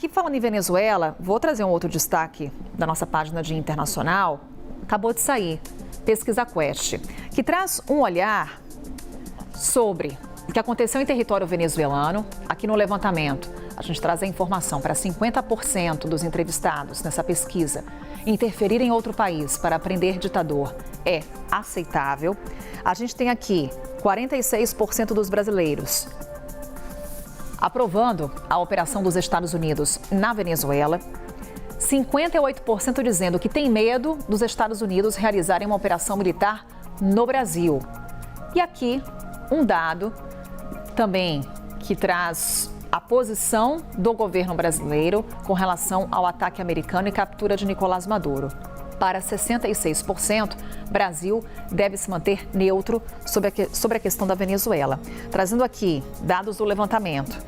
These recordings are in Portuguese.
Aqui falando em Venezuela, vou trazer um outro destaque da nossa página de internacional. Acabou de sair, Pesquisa Quest, que traz um olhar sobre o que aconteceu em território venezuelano. Aqui no levantamento, a gente traz a informação para 50% dos entrevistados nessa pesquisa. Interferir em outro país para prender ditador é aceitável. A gente tem aqui 46% dos brasileiros aprovando a operação dos Estados Unidos na Venezuela. 58% dizendo que tem medo dos Estados Unidos realizarem uma operação militar no Brasil. E aqui um dado também que traz a posição do governo brasileiro com relação ao ataque americano e captura de Nicolás Maduro. Para 66%, Brasil deve se manter neutro sobre a questão da Venezuela. Trazendo aqui dados do levantamento.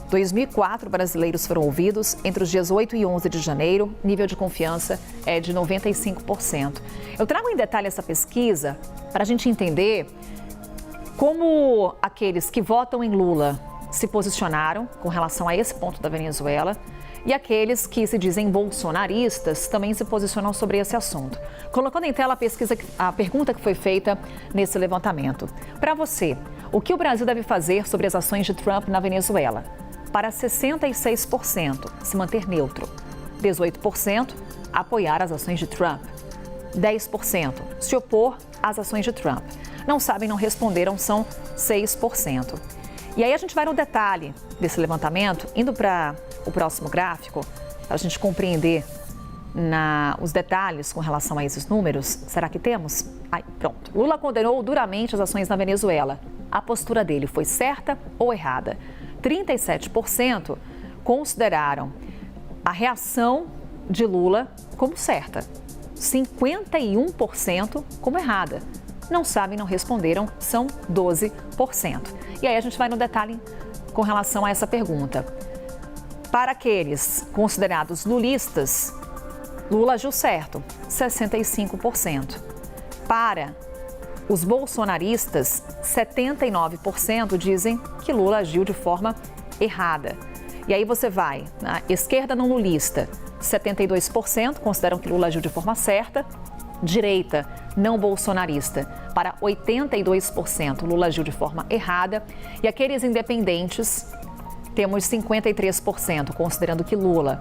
2004 brasileiros foram ouvidos entre os dias 8 e 11 de janeiro, nível de confiança é de 95%. Eu trago em detalhe essa pesquisa para a gente entender como aqueles que votam em Lula se posicionaram com relação a esse ponto da Venezuela e aqueles que se dizem bolsonaristas também se posicionam sobre esse assunto. Colocando em tela a pergunta que foi feita nesse levantamento. Para você, o que o Brasil deve fazer sobre as ações de Trump na Venezuela? Para 66%, se manter neutro. 18%, apoiar as ações de Trump. 10%, se opor às ações de Trump. Não sabem, não responderam, são 6%. E aí a gente vai no detalhe desse levantamento, indo para o próximo gráfico, para a gente compreender os detalhes com relação a esses números. Será que temos? Aí, pronto. Lula condenou duramente as ações na Venezuela. A postura dele foi certa ou errada? 37% consideraram a reação de Lula como certa. 51% como errada. Não sabem, não responderam, são 12%. E aí a gente vai no detalhe com relação a essa pergunta. Para aqueles considerados lulistas, Lula agiu certo, 65%. Para os bolsonaristas, 79% dizem que Lula agiu de forma errada. E aí você vai na esquerda não lulista, 72% consideram que Lula agiu de forma certa. Direita não bolsonarista, para 82%, Lula agiu de forma errada. E aqueles independentes, temos 53% considerando que Lula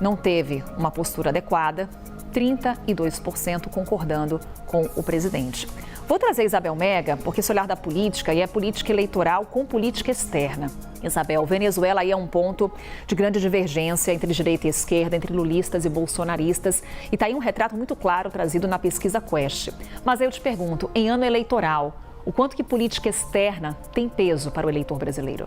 não teve uma postura adequada, 32% concordando com o presidente. Vou trazer Isabel Mega, porque esse olhar da política e é política eleitoral com política externa. Isabel, Venezuela aí é um ponto de grande divergência entre direita e esquerda, entre lulistas e bolsonaristas. E está aí um retrato muito claro trazido na pesquisa Quest. Mas aí eu te pergunto, em ano eleitoral, o quanto que política externa tem peso para o eleitor brasileiro?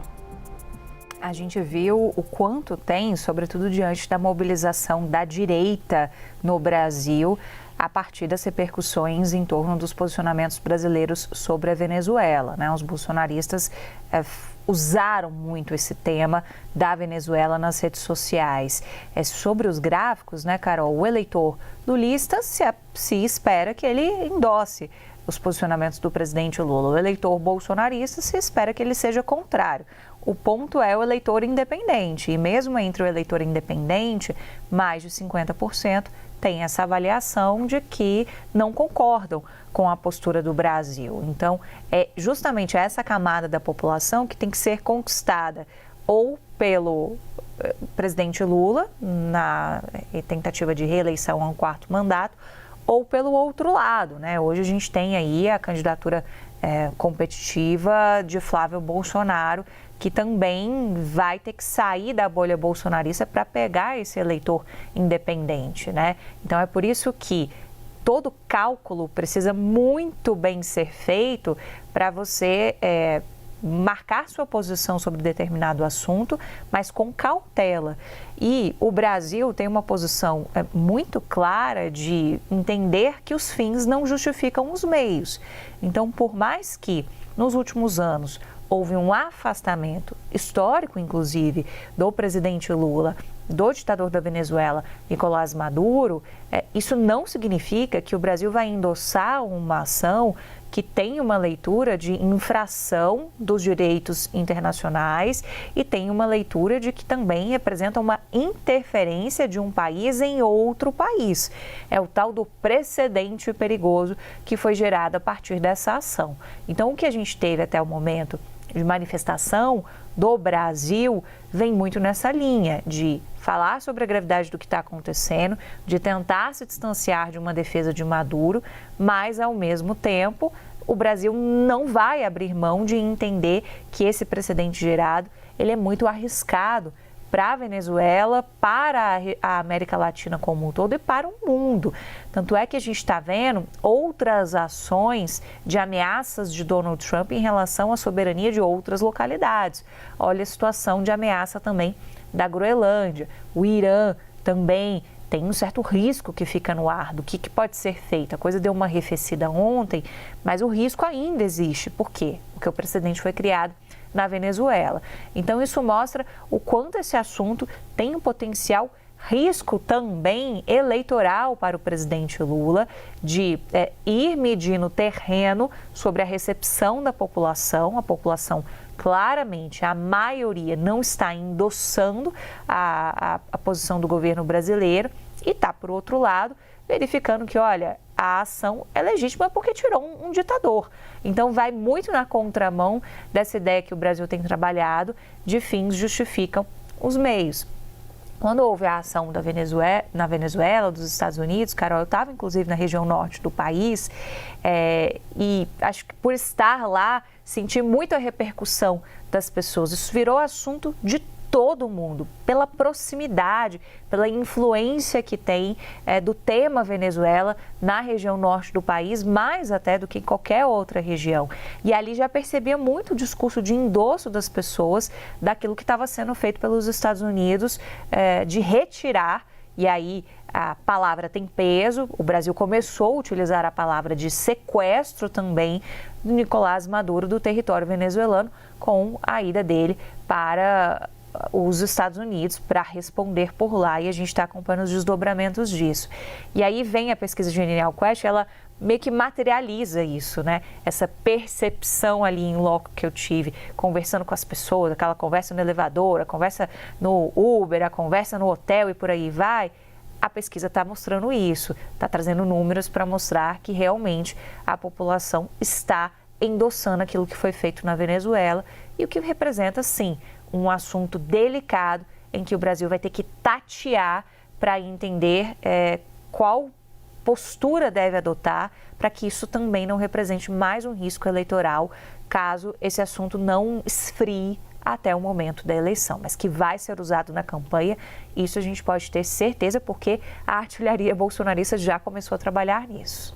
A gente viu o quanto tem, sobretudo diante da mobilização da direita no Brasil, a partir das repercussões em torno dos posicionamentos brasileiros sobre a Venezuela, né? Os bolsonaristas usaram muito esse tema da Venezuela nas redes sociais. Sobre os gráficos, né, Carol? O eleitor lulista se espera que ele endosse os posicionamentos do presidente Lula. O eleitor bolsonarista se espera que ele seja contrário. O ponto é o eleitor independente, e mesmo entre o eleitor independente, mais de 50% tem essa avaliação de que não concordam com a postura do Brasil. Então, é justamente essa camada da população que tem que ser conquistada ou pelo presidente Lula, na tentativa de reeleição a um quarto mandato, ou pelo outro lado, né? Hoje a gente tem aí a candidatura competitiva de Flávio Bolsonaro, que também vai ter que sair da bolha bolsonarista para pegar esse eleitor independente, né? Então é por isso que todo cálculo precisa muito bem ser feito para você marcar sua posição sobre determinado assunto, mas com cautela. E o Brasil tem uma posição muito clara de entender que os fins não justificam os meios. Então, por mais que nos últimos anos houve um afastamento histórico, inclusive, do presidente Lula do ditador da Venezuela, Nicolás Maduro, isso não significa que o Brasil vai endossar uma ação que tem uma leitura de infração dos direitos internacionais e tem uma leitura de que também representa uma interferência de um país em outro país. É o tal do precedente perigoso que foi gerado a partir dessa ação. Então, o que a gente teve até o momento de manifestação do Brasil vem muito nessa linha de falar sobre a gravidade do que está acontecendo, de tentar se distanciar de uma defesa de Maduro, mas, ao mesmo tempo, o Brasil não vai abrir mão de entender que esse precedente gerado ele é muito arriscado para a Venezuela, para a América Latina como um todo e para o mundo. Tanto é que a gente está vendo outras ações de ameaças de Donald Trump em relação à soberania de outras localidades. Olha a situação de ameaça também da Groenlândia, o Irã também tem um certo risco que fica no ar do que pode ser feito. A coisa deu uma arrefecida ontem, mas o risco ainda existe. Por quê? Porque o precedente foi criado na Venezuela. Então, isso mostra o quanto esse assunto tem um potencial risco também eleitoral para o presidente Lula de ir medindo terreno sobre a recepção da população. A população, claramente, a maioria não está endossando a posição do governo brasileiro e está, por outro lado, verificando que, olha, a ação é legítima porque tirou um ditador. Então, vai muito na contramão dessa ideia que o Brasil tem trabalhado de fins justificam os meios. Quando houve a ação na Venezuela, dos Estados Unidos, Carol, eu estava inclusive na região norte do país e acho que por estar lá, senti muito a repercussão das pessoas. Isso virou assunto de todo mundo, pela proximidade, pela influência que tem do tema Venezuela na região norte do país, mais até do que em qualquer outra região. E ali já percebia muito o discurso de endosso das pessoas daquilo que estava sendo feito pelos Estados Unidos, de retirar, e aí a palavra tem peso, o Brasil começou a utilizar a palavra de sequestro também do Nicolás Maduro do território venezuelano, com a ida dele para os Estados Unidos para responder por lá, e a gente está acompanhando os desdobramentos disso. E aí vem a pesquisa Genial Quest, ela meio que materializa isso, né? Essa percepção ali em loco que eu tive, conversando com as pessoas, aquela conversa no elevador, a conversa no Uber, a conversa no hotel e por aí vai. A pesquisa está mostrando isso, está trazendo números para mostrar que realmente a população está endossando aquilo que foi feito na Venezuela e o que representa, sim, um assunto delicado em que o Brasil vai ter que tatear para entender qual postura deve adotar para que isso também não represente mais um risco eleitoral, caso esse assunto não esfrie até o momento da eleição, mas que vai ser usado na campanha, isso a gente pode ter certeza, porque a artilharia bolsonarista já começou a trabalhar nisso.